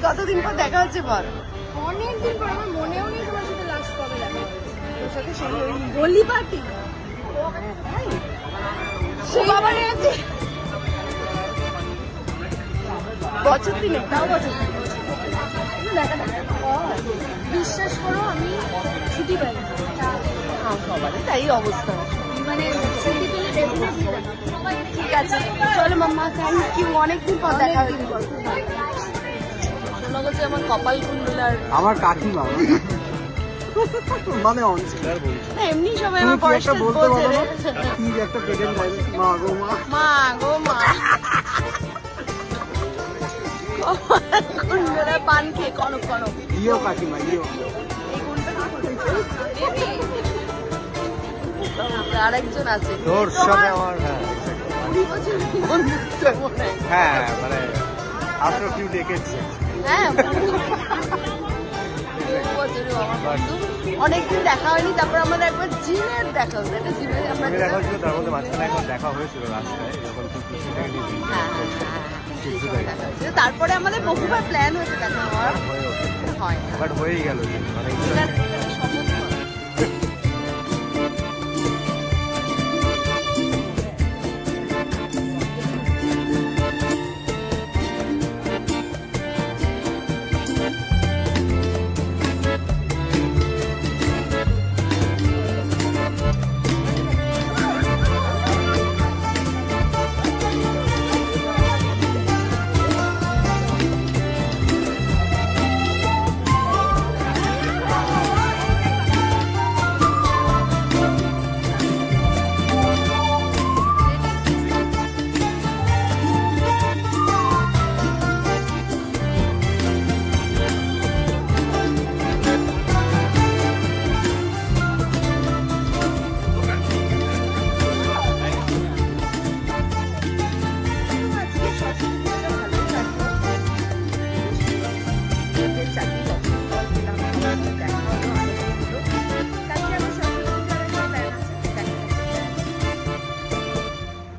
কতদিন পর দেখা হচ্ছে বল? অনেকদিন পর, আমার মনেও নেই তোমার সাথে লাস্ট কবে দেখা হচ্ছে। তোর সাথে সেই হোলি পার্টি বছর দিনে, তাও বছর দিনে বিশ্বাস করো আমি ছুটি পাই না। সবারই তাই অবস্থা, মানে ছুটি পেলে ডেফিনেটলি ঠিক আছে চলো মাম্মা, থ্যাংক ইউ, অনেকদিন পর দেখা হচ্ছে। শোনা গেছে আমার কপাল কুণ্ডলার আমার কাকিমা মানে অনস্কার বলছি, এমনি সবাই আমার বয়সটা বলতে বোঝে রে। কি একটা প্রেজেন্ট লাইনে মা গো মা, মা গো মা, কপাল কুণ্ডলার পান খেয়ে কনক কনক। ইও কাকিমা ইও। আরেকজন আছে তোর সাথে আমার, হ্যাঁ মানে আফটার ফিউ ডেকেডস, হ্যাঁ অনেকদিন দেখা হয়নি। তারপর আমাদের একবার জিমের দেখা হলো, একটা জিমে আমরা দেখা হয়েছিল, তার মধ্যে মাঝখানে একবার দেখা হয়েছিল রাস্তায় যখন তুই পিছন থেকে নিবি। তারপরে আমাদের বহুবার প্ল্যান হয়েছে দেখা হওয়ার, হয় বাট হয়েই গেল মানে